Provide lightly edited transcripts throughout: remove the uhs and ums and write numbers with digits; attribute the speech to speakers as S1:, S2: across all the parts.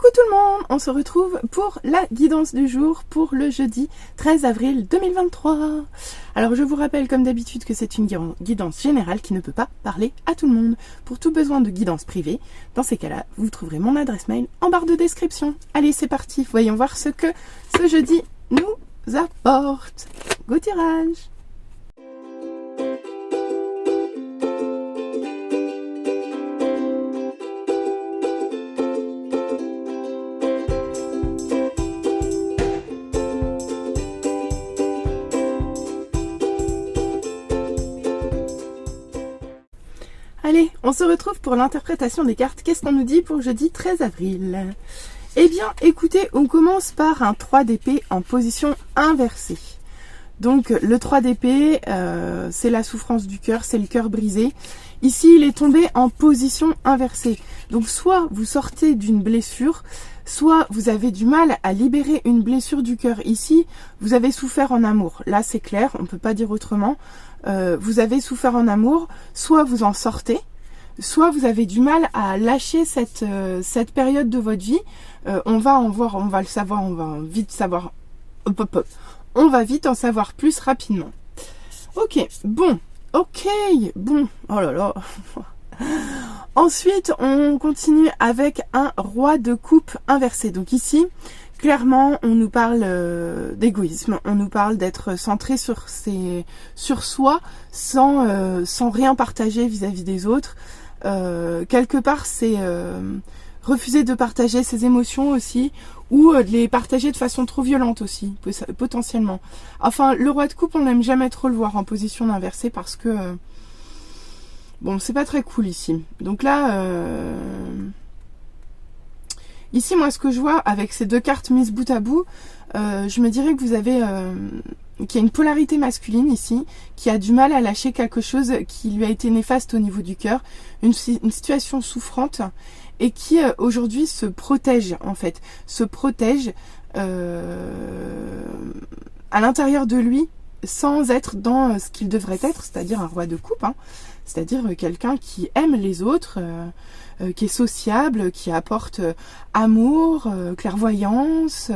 S1: Coucou tout le monde, on se retrouve pour la guidance du jour pour le jeudi 13 avril 2023. Alors je vous rappelle comme d'habitude que c'est une guidance générale qui ne peut pas parler à tout le monde. Pour tout besoin de guidance privée, dans ces cas-là, vous trouverez mon adresse mail en barre de description. Allez, c'est parti, voyons voir ce que ce jeudi nous apporte. Go tirage! Allez, on se retrouve pour l'interprétation des cartes. Qu'est-ce qu'on nous dit pour jeudi 13 avril? Eh bien, écoutez, on commence par un 3 d'épée en position inversée. Donc, le 3 d'épée, c'est la souffrance du cœur, c'est le cœur brisé. Ici, il est tombé en position inversée. Donc, soit vous sortez d'une blessure, soit vous avez du mal à libérer une blessure du cœur. Ici, vous avez souffert en amour. Là, c'est clair, on ne peut pas dire autrement. Vous avez souffert en amour, soit vous en sortez, soit vous avez du mal à lâcher cette période de votre vie. On va en voir, on va le savoir, on va vite savoir. On va vite en savoir plus rapidement. Ok, bon, oh là là. Ensuite, on continue avec un roi de coupe inversé. Donc ici, clairement, on nous parle d'égoïsme, on nous parle d'être centré sur soi, sans rien partager vis-à-vis des autres. Quelque part, c'est refuser de partager ses émotions aussi, ou de les partager de façon trop violente aussi, potentiellement. Enfin, le roi de coupe, on n'aime jamais trop le voir en position inversée parce que bon, c'est pas très cool ici. Donc là, ici, moi, ce que je vois avec ces deux cartes mises bout à bout, je me dirais que vous avez qu'il y a une polarité masculine ici, qui a du mal à lâcher quelque chose qui lui a été néfaste au niveau du cœur, une situation souffrante, et qui aujourd'hui se protège, en fait, se protège à l'intérieur de lui, sans être dans ce qu'il devrait être, c'est-à-dire un roi de coupe, hein, c'est-à-dire quelqu'un qui aime les autres, qui est sociable, qui apporte amour, clairvoyance,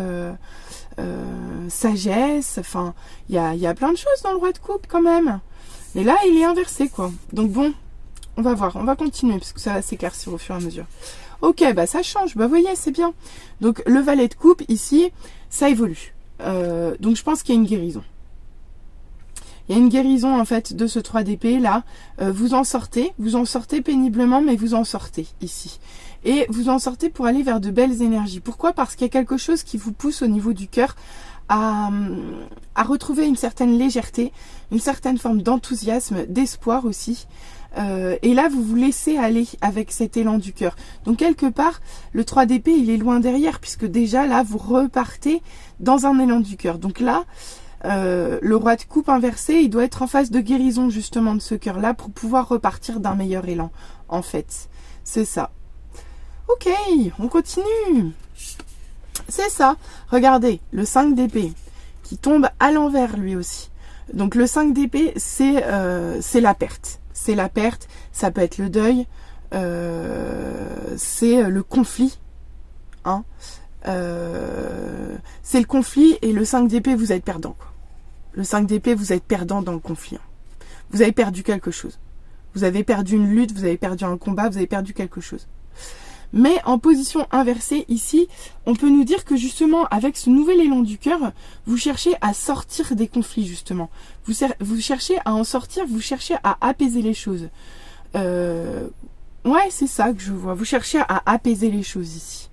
S1: sagesse, enfin, il y a plein de choses dans le roi de coupe quand même. Mais là, il est inversé, quoi. Donc bon, on va voir, on va continuer, parce que ça va s'éclaircir au fur et à mesure. Ok, bah ça change, bah vous voyez, c'est bien. Donc le valet de coupe, ici, ça évolue. Donc je pense qu'il y a une guérison. Il y a une guérison en fait de ce 3 d'épée là, vous en sortez péniblement, mais vous en sortez ici. Et vous en sortez pour aller vers de belles énergies. Pourquoi? Parce qu'il y a quelque chose qui vous pousse au niveau du cœur à retrouver une certaine légèreté, une certaine forme d'enthousiasme, d'espoir aussi. Et là, vous vous laissez aller avec cet élan du cœur. Donc quelque part, le 3 d'épée, il est loin derrière, puisque déjà là, vous repartez dans un élan du cœur. Donc là, le roi de coupe inversé, il doit être en phase de guérison justement de ce cœur-là pour pouvoir repartir d'un meilleur élan, en fait. C'est ça. Ok, on continue. C'est ça. Regardez, le 5 d'épée qui tombe à l'envers lui aussi. Donc le 5 d'épée, c'est la perte. C'est la perte, ça peut être le deuil, c'est le conflit. Hein. C'est le conflit et le 5 d'épée, vous êtes perdant, quoi. Le 5 d'épée, vous êtes perdant dans le conflit. Hein. Vous avez perdu quelque chose. Vous avez perdu une lutte, vous avez perdu un combat, vous avez perdu quelque chose. Mais en position inversée, ici, on peut nous dire que justement, avec ce nouvel élan du cœur, vous cherchez à sortir des conflits, justement. Vous cherchez à en sortir, vous cherchez à apaiser les choses. Ouais, c'est ça que je vois. Vous cherchez à apaiser les choses ici.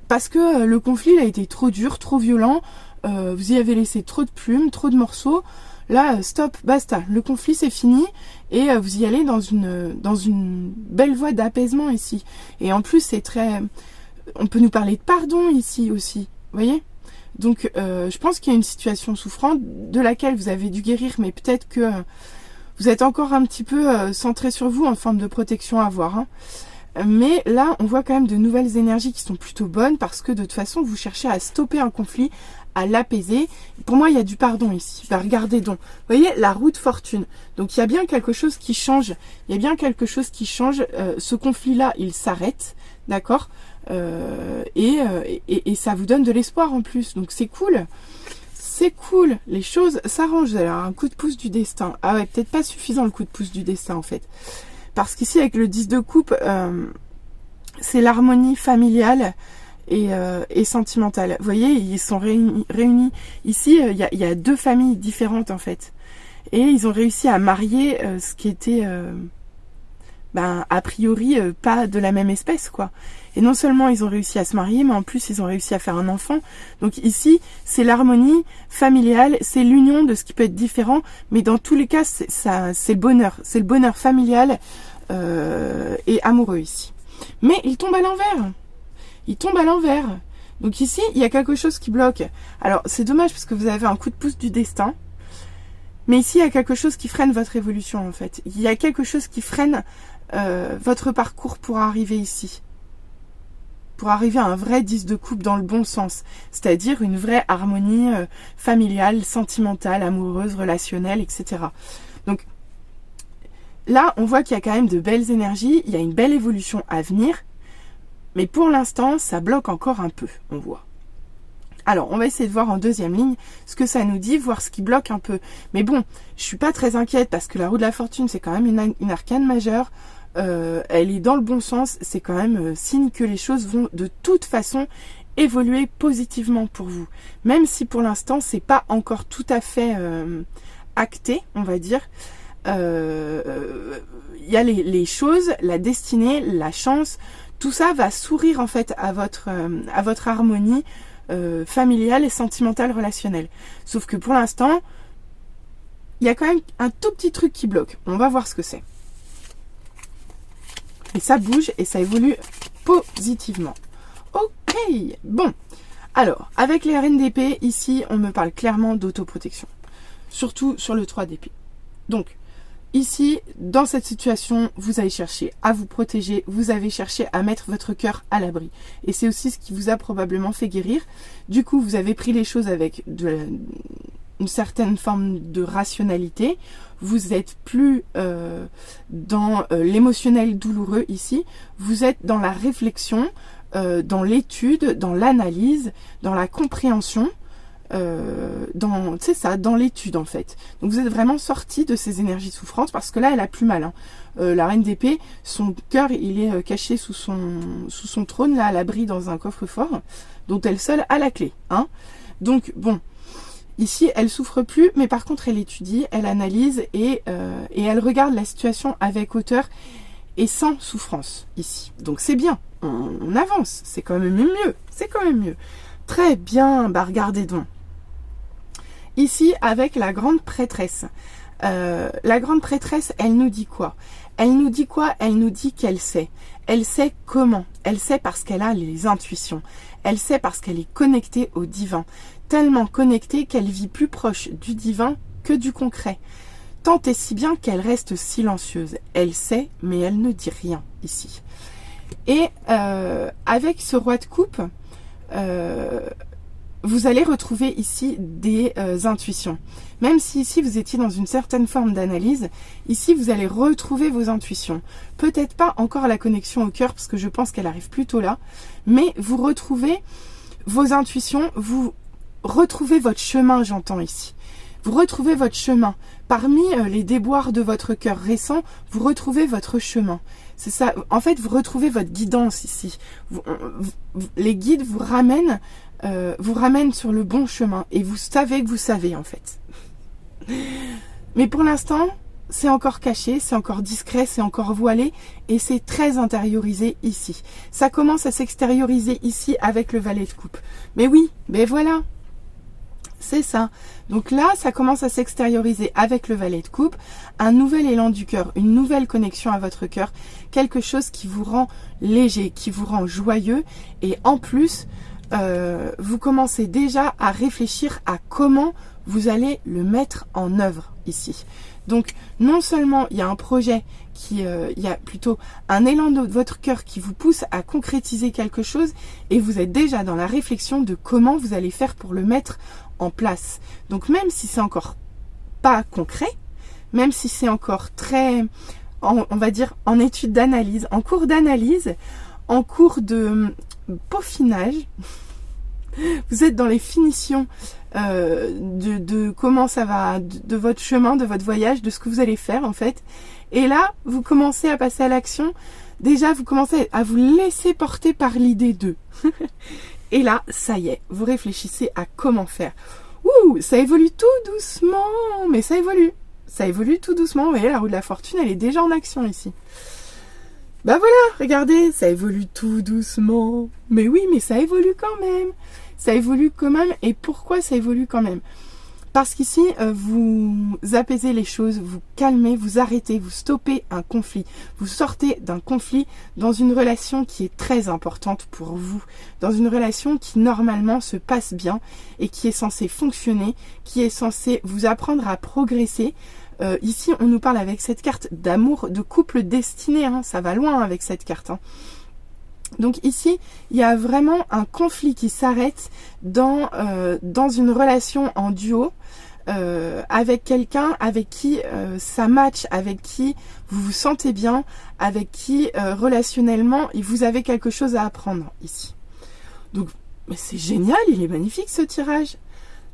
S1: Parce que le conflit il a été trop dur, trop violent, vous y avez laissé trop de plumes, trop de morceaux. Là, stop, basta, le conflit c'est fini et vous y allez dans une belle voie d'apaisement ici. Et en plus, c'est très... On peut nous parler de pardon ici aussi, vous voyez? Donc, je pense qu'il y a une situation souffrante de laquelle vous avez dû guérir, mais peut-être que vous êtes encore un petit peu centré sur vous en forme de protection à avoir, hein. Mais là, on voit quand même de nouvelles énergies qui sont plutôt bonnes parce que de toute façon, vous cherchez à stopper un conflit, à l'apaiser. Pour moi, il y a du pardon ici. Bah, regardez donc. Vous voyez, la roue de fortune. Donc, il y a bien quelque chose qui change. Il y a bien quelque chose qui change. Ce conflit-là, il s'arrête. D'accord ? et ça vous donne de l'espoir en plus. Donc c'est cool. C'est cool. Les choses s'arrangent. Vous allez avoir un coup de pouce du destin. Ah ouais, peut-être pas suffisant le coup de pouce du destin en fait. Parce qu'ici avec le 10 de coupe, c'est l'harmonie familiale et sentimentale. Vous voyez, ils sont réunis. Ici, il y a deux familles différentes en fait. Et ils ont réussi à marier ce qui était a priori pas de la même espèce quoi. Et non seulement ils ont réussi à se marier, mais en plus ils ont réussi à faire un enfant. Donc ici c'est l'harmonie familiale, c'est l'union de ce qui peut être différent, mais dans tous les cas c'est le bonheur familial et amoureux ici. Mais il tombe à l'envers. Donc ici il y a quelque chose qui bloque. Alors c'est dommage parce que vous avez un coup de pouce du destin. Mais ici, il y a quelque chose qui freine votre évolution, en fait. Il y a quelque chose qui freine votre parcours pour arriver ici. Pour arriver à un vrai 10 de coupe dans le bon sens. C'est-à-dire une vraie harmonie familiale, sentimentale, amoureuse, relationnelle, etc. Donc, là, on voit qu'il y a quand même de belles énergies. Il y a une belle évolution à venir. Mais pour l'instant, ça bloque encore un peu, on voit. Alors, on va essayer de voir en deuxième ligne ce que ça nous dit, voir ce qui bloque un peu. Mais bon, je suis pas très inquiète parce que la roue de la fortune, c'est quand même une arcane majeure. Elle est dans le bon sens. C'est quand même signe que les choses vont de toute façon évoluer positivement pour vous. Même si pour l'instant, c'est pas encore tout à fait acté, on va dire. Il y a les choses, la destinée, la chance. Tout ça va sourire en fait à votre harmonie familiale et sentimentale relationnelle. Sauf que pour l'instant, il y a quand même un tout petit truc qui bloque. On va voir ce que c'est. Et ça bouge et ça évolue positivement. Ok, bon. Alors, avec les reines d'épée, ici, on me parle clairement d'autoprotection. Surtout sur le 3 d'épée. Donc, ici, dans cette situation, vous avez cherché à vous protéger, vous avez cherché à mettre votre cœur à l'abri. Et c'est aussi ce qui vous a probablement fait guérir. Du coup, vous avez pris les choses avec une certaine forme de rationalité. Vous n'êtes plus dans l'émotionnel douloureux ici. Vous êtes dans la réflexion, dans l'étude, dans l'analyse, dans la compréhension. Dans l'étude en fait. Donc vous êtes vraiment sorti de ces énergies de souffrance parce que là elle a plus mal. La reine d'épée, son cœur il est caché sous son trône là à l'abri dans un coffre-fort dont elle seule a la clé. Donc bon, ici elle souffre plus, mais par contre elle étudie, elle analyse et elle regarde la situation avec hauteur et sans souffrance ici. Donc c'est bien, on avance, c'est quand même mieux. Très bien, regardez donc. Ici, avec la grande prêtresse. La grande prêtresse, elle nous dit quoi? Elle nous dit qu'elle sait. Elle sait comment? Elle sait parce qu'elle a les intuitions. Elle sait parce qu'elle est connectée au divin. Tellement connectée qu'elle vit plus proche du divin que du concret. Tant et si bien qu'elle reste silencieuse. Elle sait, mais elle ne dit rien ici. Et avec ce roi de coupe, vous allez retrouver ici des intuitions. Même si ici vous étiez dans une certaine forme d'analyse, ici vous allez retrouver vos intuitions. Peut-être pas encore la connexion au cœur parce que je pense qu'elle arrive plutôt là, mais vous retrouvez vos intuitions, vous retrouvez votre chemin, j'entends ici. Vous retrouvez votre chemin. Parmi les déboires de votre cœur récent, vous retrouvez votre chemin. C'est ça. En fait, vous retrouvez votre guidance ici. Les guides vous ramènent sur le bon chemin. Et vous savez que vous savez, en fait. Mais pour l'instant, c'est encore caché, c'est encore discret, c'est encore voilé. Et c'est très intériorisé ici. Ça commence à s'extérioriser ici avec le valet de coupe. Mais oui, mais voilà. C'est ça. Donc là, ça commence à s'extérioriser avec le valet de coupe. Un nouvel élan du cœur, une nouvelle connexion à votre cœur. Quelque chose qui vous rend léger, qui vous rend joyeux. Et en plus, vous commencez déjà à réfléchir à comment vous allez le mettre en œuvre ici. Donc, non seulement il y a un projet il y a plutôt un élan de votre cœur qui vous pousse à concrétiser quelque chose et vous êtes déjà dans la réflexion de comment vous allez faire pour le mettre en place. Donc même si c'est encore pas concret, même si c'est encore très, on va dire, en étude d'analyse, en cours d'analyse, en cours de peaufinage. Vous êtes dans les finitions de comment ça va, de votre chemin, de votre voyage, de ce que vous allez faire en fait. Et là, vous commencez à passer à l'action. Déjà, vous commencez à vous laisser porter par l'idée d'eux. Et là, ça y est, vous réfléchissez à comment faire. Ouh, ça évolue tout doucement, mais ça évolue. Ça évolue tout doucement. Vous voyez, la roue de la fortune, elle est déjà en action ici. Bah voilà, regardez, ça évolue tout doucement. Mais oui, mais ça évolue quand même. Ça évolue quand même. Et pourquoi ça évolue quand même? Parce qu'ici, vous apaisez les choses, vous calmez, vous arrêtez, vous stoppez un conflit. Vous sortez d'un conflit dans une relation qui est très importante pour vous. Dans une relation qui normalement se passe bien et qui est censée fonctionner, qui est censée vous apprendre à progresser. Ici, on nous parle avec cette carte d'amour, de couple destiné. Hein, ça va loin avec cette carte. Hein. Donc ici, il y a vraiment un conflit qui s'arrête dans une relation en duo avec quelqu'un avec qui ça match, avec qui vous vous sentez bien, avec qui relationnellement vous avez quelque chose à apprendre ici. Donc, mais c'est génial, il est magnifique ce tirage.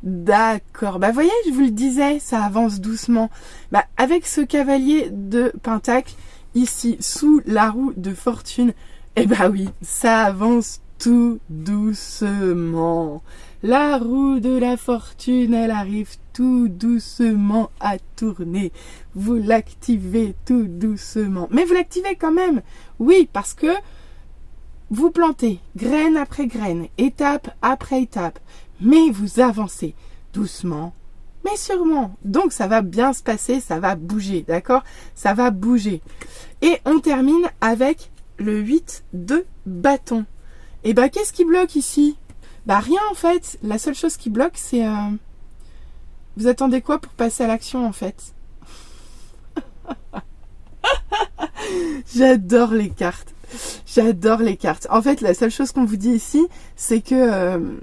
S1: D'accord, bah voyez, je vous le disais, ça avance doucement. Bah avec ce cavalier de pentacle ici sous la roue de fortune, eh bah oui, ça avance tout doucement. La roue de la fortune, elle arrive tout doucement à tourner. Vous l'activez tout doucement. Mais vous l'activez quand même. Oui, parce que vous plantez graine après graine, étape après étape. Mais vous avancez doucement, mais sûrement. Donc ça va bien se passer, ça va bouger, d'accord? Ça va bouger. Et on termine avec le 8 de bâton. Et bah qu'est-ce qui bloque ici? Bah rien en fait. La seule chose qui bloque c'est... Vous attendez quoi pour passer à l'action en fait? J'adore les cartes. J'adore les cartes. En fait, la seule chose qu'on vous dit ici, c'est que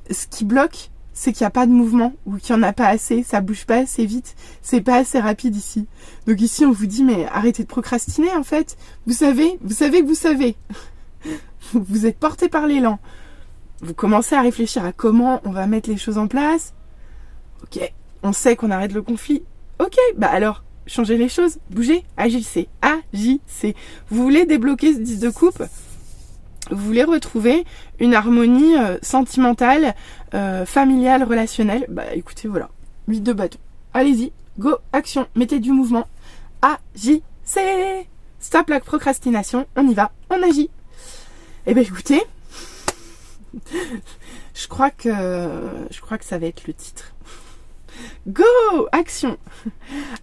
S1: ce qui bloque, c'est qu'il n'y a pas de mouvement ou qu'il n'y en a pas assez, ça bouge pas assez vite, c'est pas assez rapide ici. Donc ici, on vous dit, mais arrêtez de procrastiner en fait. Vous savez que vous savez. Vous êtes porté par l'élan. Vous commencez à réfléchir à comment on va mettre les choses en place. Ok, on sait qu'on arrête le conflit. Ok, bah alors, changez les choses, bougez, agissez, agissez. Vous voulez débloquer ce 10 de coupe? Vous voulez retrouver une harmonie sentimentale, familiale, relationnelle? Bah écoutez, voilà, 8 de bâton. Allez-y, go, action, mettez du mouvement, agissez. Stop la procrastination, on y va, on agit. Eh bien écoutez, je crois que ça va être le titre. Go! Action!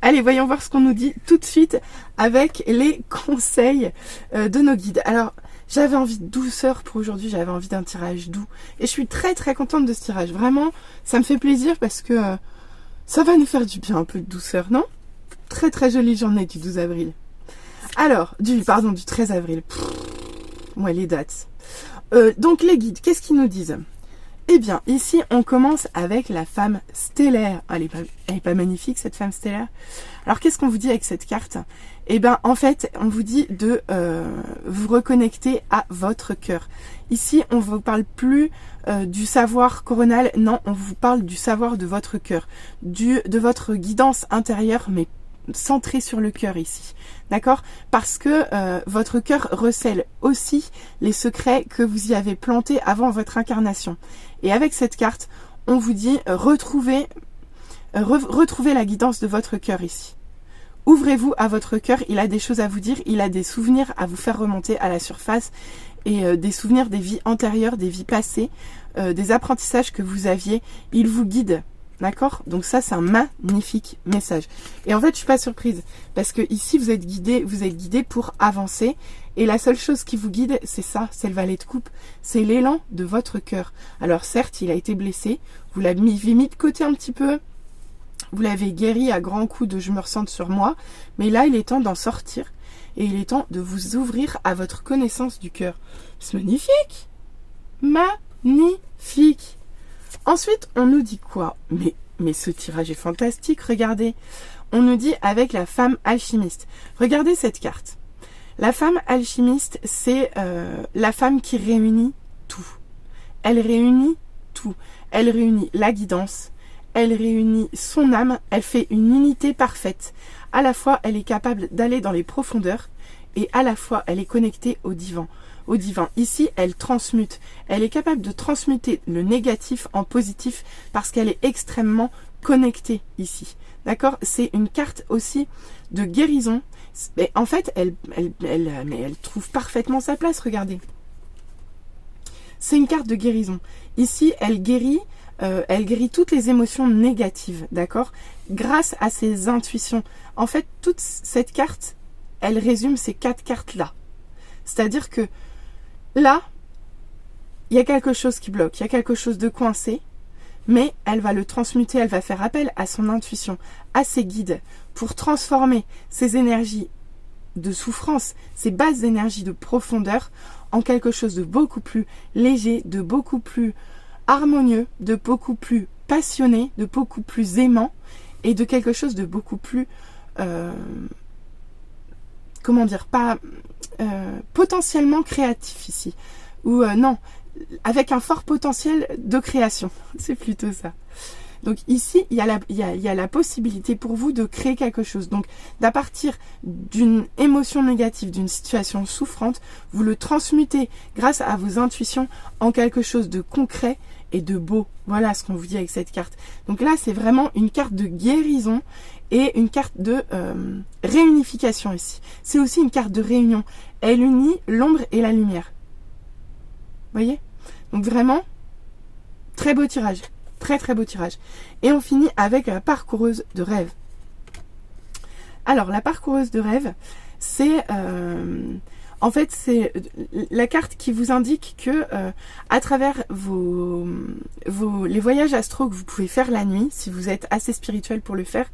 S1: Allez, voyons voir ce qu'on nous dit tout de suite avec les conseils de nos guides. Alors, j'avais envie de douceur pour aujourd'hui, j'avais envie d'un tirage doux. Et je suis très très contente de ce tirage. Vraiment, ça me fait plaisir parce que ça va nous faire du bien, un peu de douceur, non? Très très jolie journée du 12 avril. Alors, du 13 avril. Ouais, les dates. Donc les guides, qu'est-ce qu'ils nous disent? Eh bien, ici, on commence avec la femme stellaire. Elle est pas magnifique, cette femme stellaire? Alors, qu'est-ce qu'on vous dit avec cette carte? Eh bien, en fait, on vous dit de vous reconnecter à votre cœur. Ici, on ne vous parle plus du savoir coronal. Non, on vous parle du savoir de votre cœur. De votre guidance intérieure, mais centrée sur le cœur ici. D'accord? Parce que votre cœur recèle aussi les secrets que vous y avez plantés avant votre incarnation. Et avec cette carte, on vous dit retrouvez la guidance de votre cœur ici. Ouvrez-vous à votre cœur, il a des choses à vous dire, il a des souvenirs à vous faire remonter à la surface et des souvenirs des vies antérieures, des vies passées, des apprentissages que vous aviez. Il vous guide. D'accord? Donc ça, c'est un magnifique message. Et en fait, je suis pas surprise parce que ici, vous êtes guidé pour avancer. Et la seule chose qui vous guide, c'est ça, c'est le valet de coupe. C'est l'élan de votre cœur. Alors certes, il a été blessé. Vous l'avez mis de côté un petit peu. Vous l'avez guéri à grands coups de je me ressente sur moi. Mais là, il est temps d'en sortir. Et il est temps de vous ouvrir à votre connaissance du cœur. C'est magnifique! Magnifique! Ensuite, on nous dit quoi? Mais ce tirage est fantastique, regardez. On nous dit avec la femme alchimiste. Regardez cette carte. La femme alchimiste, c'est la femme qui réunit tout. Elle réunit tout. Elle réunit la guidance, elle réunit son âme, elle fait une unité parfaite. À la fois, elle est capable d'aller dans les profondeurs et à la fois, elle est connectée au divin. Ici, elle transmute. Elle est capable de transmuter le négatif en positif parce qu'elle est extrêmement connectée ici. D'accord? C'est une carte aussi de guérison. Mais en fait, elle trouve parfaitement sa place, regardez. C'est une carte de guérison. Ici, elle guérit toutes les émotions négatives, d'accord? Grâce à ses intuitions. En fait, toute cette carte, elle résume ces 4 cartes-là. C'est-à-dire que là, il y a quelque chose qui bloque, il y a quelque chose de coincé, mais elle va le transmuter, elle va faire appel à son intuition, à ses guides, pour transformer ces énergies de souffrance, ces basses énergies de profondeur, en quelque chose de beaucoup plus léger, de beaucoup plus harmonieux, de beaucoup plus passionné, de beaucoup plus aimant, et de quelque chose de beaucoup plus, comment dire, pas potentiellement créatif ici, ou non, avec un fort potentiel de création, c'est plutôt ça. Donc ici, il y a la possibilité pour vous de créer quelque chose. Donc, d'à partir d'une émotion négative, d'une situation souffrante, vous le transmutez grâce à vos intuitions en quelque chose de concret et de beau. Voilà ce qu'on vous dit avec cette carte. Donc là, c'est vraiment une carte de guérison et une carte de réunification ici. C'est aussi une carte de réunion. Elle unit l'ombre et la lumière. Vous voyez? Donc vraiment, très beau tirage. Très très beau tirage. Et on finit avec la parcoureuse de rêve. Alors, la parcoureuse de rêve, c'est en fait c'est la carte qui vous indique que à travers les voyages astro que vous pouvez faire la nuit, si vous êtes assez spirituel pour le faire,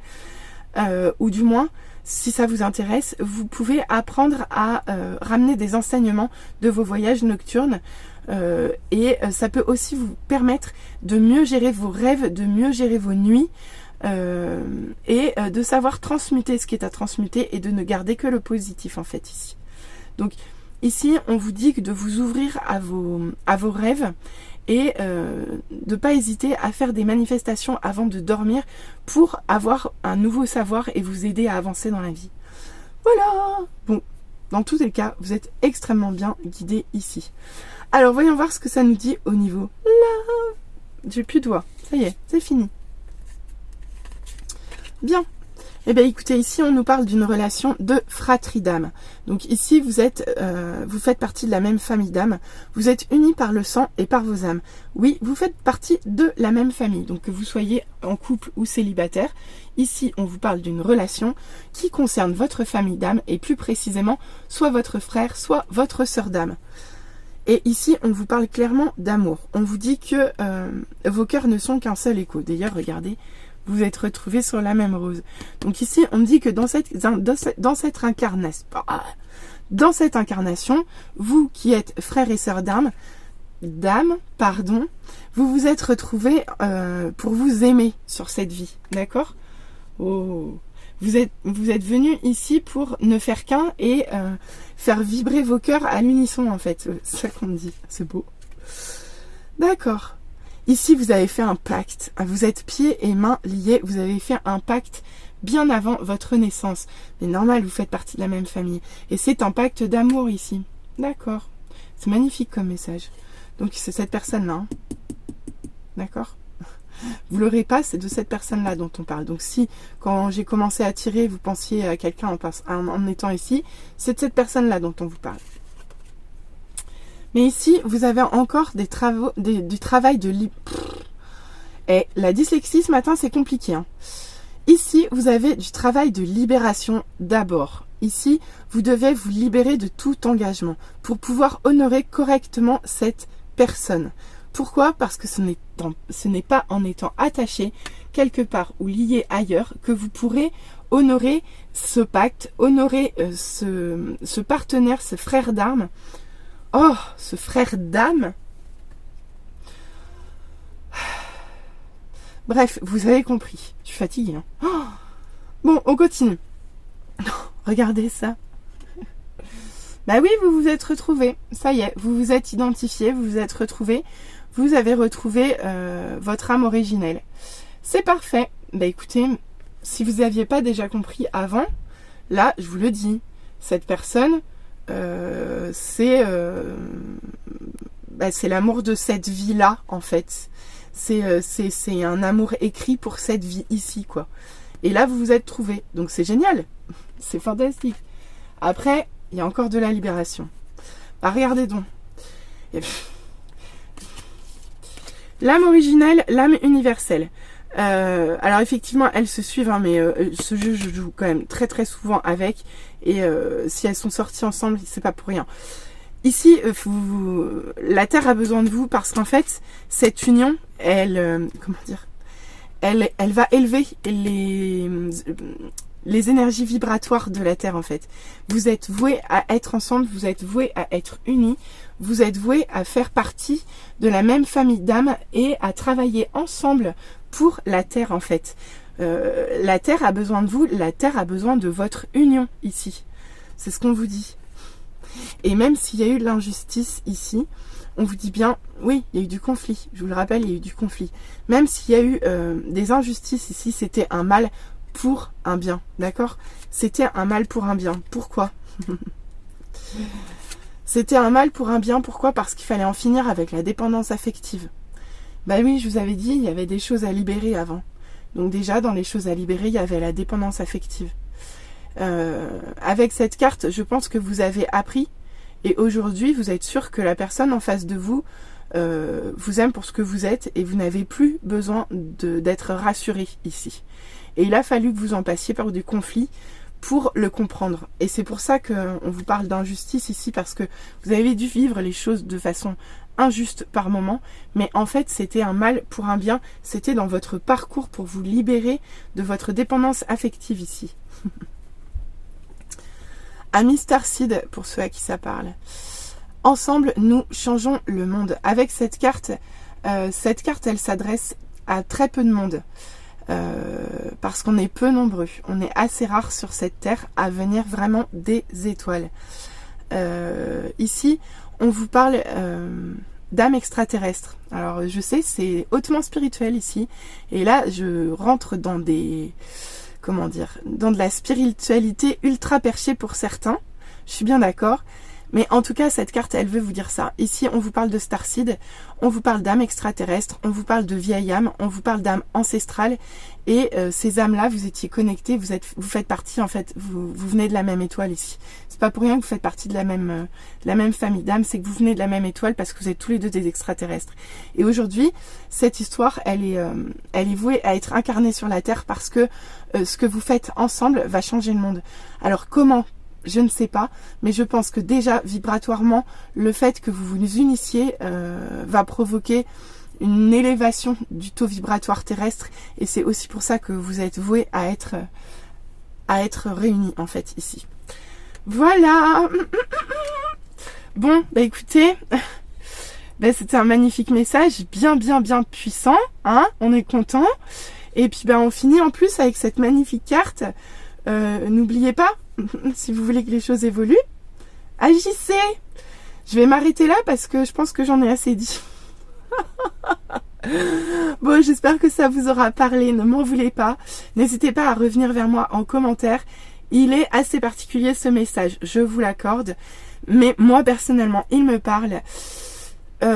S1: ou du moins si ça vous intéresse, vous pouvez apprendre à ramener des enseignements de vos voyages nocturnes. Et ça peut aussi vous permettre de mieux gérer vos rêves, de mieux gérer vos nuits et de savoir transmuter ce qui est à transmuter et de ne garder que le positif en fait ici. Donc ici on vous dit de vous ouvrir à vos rêves et de ne pas hésiter à faire des manifestations avant de dormir pour avoir un nouveau savoir et vous aider à avancer dans la vie. Voilà. Bon, dans tous les cas, vous êtes extrêmement bien guidé ici. Alors, voyons voir ce que ça nous dit au niveau love. J'ai plus de doigts. Ça y est, c'est fini. Bien. Eh bien, écoutez, ici, on nous parle d'une relation de fratrie d'âme. Donc ici, vous faites partie de la même famille d'âme. Vous êtes unis par le sang et par vos âmes. Oui, vous faites partie de la même famille. Donc, que vous soyez en couple ou célibataire. Ici, on vous parle d'une relation qui concerne votre famille d'âme et plus précisément, soit votre frère, soit votre sœur d'âme. Et ici, on vous parle clairement d'amour. On vous dit que vos cœurs ne sont qu'un seul écho. D'ailleurs, regardez, vous êtes retrouvés sur la même rose. Donc ici, on dit que dans cette incarnation, vous qui êtes frères et sœurs d'âme, vous vous êtes retrouvés pour vous aimer sur cette vie. D'accord? Oh. Vous êtes venus ici pour ne faire qu'un et faire vibrer vos cœurs à l'unisson en fait. C'est ça qu'on me dit. C'est beau. D'accord. Ici, vous avez fait un pacte. Vous êtes pieds et mains liés. Vous avez fait un pacte bien avant votre naissance. Mais normal, vous faites partie de la même famille. Et c'est un pacte d'amour ici. D'accord. C'est magnifique comme message. Donc c'est cette personne-là. Hein. D'accord? Vous l'aurez pas, c'est de cette personne-là dont on parle. Donc si, quand j'ai commencé à tirer, vous pensiez à quelqu'un en étant ici, c'est de cette personne-là dont on vous parle. Mais ici, vous avez encore du travail de Et la dyslexie ce matin, c'est compliqué. Hein. Ici, vous avez du travail de libération d'abord. Ici, vous devez vous libérer de tout engagement pour pouvoir honorer correctement cette personne. Pourquoi? Parce que ce n'est pas en étant attaché quelque part ou lié ailleurs que vous pourrez honorer ce pacte, honorer ce partenaire, ce frère d'âme. Oh, ce frère d'âme. Bref, vous avez compris. Je suis fatiguée. Hein. Oh, bon, on continue. Regardez ça. Bah oui, vous vous êtes retrouvés. Ça y est, vous vous êtes identifiés, vous vous êtes retrouvés. Vous avez retrouvé votre âme originelle. C'est parfait. Bah écoutez, si vous n'aviez pas déjà compris avant, là, je vous le dis, cette personne, c'est l'amour de cette vie-là, en fait. C'est un amour écrit pour cette vie ici, quoi. Et là, vous vous êtes trouvés. Donc c'est génial. C'est fantastique. Après, il y a encore de la libération. Bah, regardez donc. L'âme originelle, l'âme universelle. Alors effectivement, elles se suivent, hein, mais ce jeu, je joue quand même très très souvent avec. Et si elles sont sorties ensemble, c'est pas pour rien. Ici, la Terre a besoin de vous parce qu'en fait, cette union, elle, comment dire, elle va élever les énergies vibratoires de la Terre, en fait. Vous êtes voués à être ensemble, vous êtes voués à être unis, vous êtes voués à faire partie de la même famille d'âmes et à travailler ensemble pour la Terre, en fait. La Terre a besoin de vous, la Terre a besoin de votre union ici. C'est ce qu'on vous dit. Et même s'il y a eu de l'injustice ici, on vous dit bien, oui, il y a eu du conflit. Je vous le rappelle, il y a eu du conflit. Même s'il y a eu des injustices ici, c'était un mal pour un bien, d'accord? C'était un mal pour un bien. Pourquoi? C'était un mal pour un bien, pourquoi? Parce qu'il fallait en finir avec la dépendance affective. Bah oui, je vous avais dit, il y avait des choses à libérer avant. Donc déjà, dans les choses à libérer, il y avait la dépendance affective. Avec cette carte, je pense que vous avez appris, et aujourd'hui, vous êtes sûr que la personne en face de vous vous aime pour ce que vous êtes, et vous n'avez plus besoin d'être rassuré ici. Et il a fallu que vous en passiez par du conflit pour le comprendre. Et c'est pour ça qu'on vous parle d'injustice ici, parce que vous avez dû vivre les choses de façon injuste par moment, mais en fait c'était un mal pour un bien, c'était dans votre parcours pour vous libérer de votre dépendance affective ici. Ami Starseed, pour ceux à qui ça parle. Ensemble, nous changeons le monde. Avec cette carte, elle s'adresse à très peu de monde. Parce qu'on est peu nombreux. On est assez rares sur cette terre à venir vraiment des étoiles. Ici, on vous parle d'âme extraterrestre. Alors, je sais, c'est hautement spirituel ici. Et là, je rentre dans des... comment dire, dans de la spiritualité ultra perchée pour certains, je suis bien d'accord, mais en tout cas cette carte elle veut vous dire ça. Ici on vous parle de Starseed, on vous parle d'âme extraterrestre, on vous parle de vieille âme, on vous parle d'âme ancestrale, et ces âmes là vous étiez connectés, vous faites partie en fait, vous venez de la même étoile ici. C'est pas pour rien que vous faites partie de la même famille d'âmes, c'est que vous venez de la même étoile parce que vous êtes tous les deux des extraterrestres. Et aujourd'hui cette histoire elle est vouée à être incarnée sur la Terre parce que ce que vous faites ensemble va changer le monde. Alors comment? Je ne sais pas, mais je pense que déjà vibratoirement, le fait que vous vous unissiez va provoquer une élévation du taux vibratoire terrestre, et c'est aussi pour ça que vous êtes voués à être réunis en fait ici. Voilà. Bon, bah écoutez, bah, c'était un magnifique message, bien puissant, hein, on est content. Et puis bah on finit en plus avec cette magnifique carte. N'oubliez pas, si vous voulez que les choses évoluent, agissez. Je vais m'arrêter là parce que je pense que j'en ai assez dit. Bon, j'espère que ça vous aura parlé, ne m'en voulez pas. N'hésitez pas à revenir vers moi en commentaire. Il est assez particulier ce message, je vous l'accorde. Mais moi personnellement, il me parle.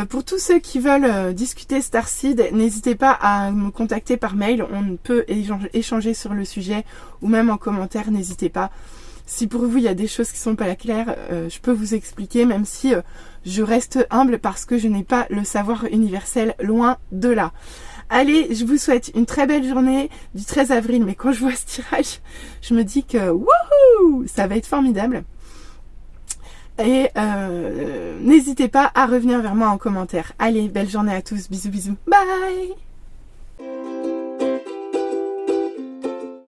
S1: Pour tous ceux qui veulent discuter Starseed, n'hésitez pas à me contacter par mail, on peut échanger sur le sujet, ou même en commentaire, n'hésitez pas. Si pour vous il y a des choses qui sont pas claires, je peux vous expliquer, même si je reste humble parce que je n'ai pas le savoir universel, loin de là. Allez, je vous souhaite une très belle journée du 13 avril, mais quand je vois ce tirage, je me dis que wouhou, ça va être formidable. Et n'hésitez pas à revenir vers moi en commentaire. Allez, belle journée à tous. Bisous, bisous. Bye!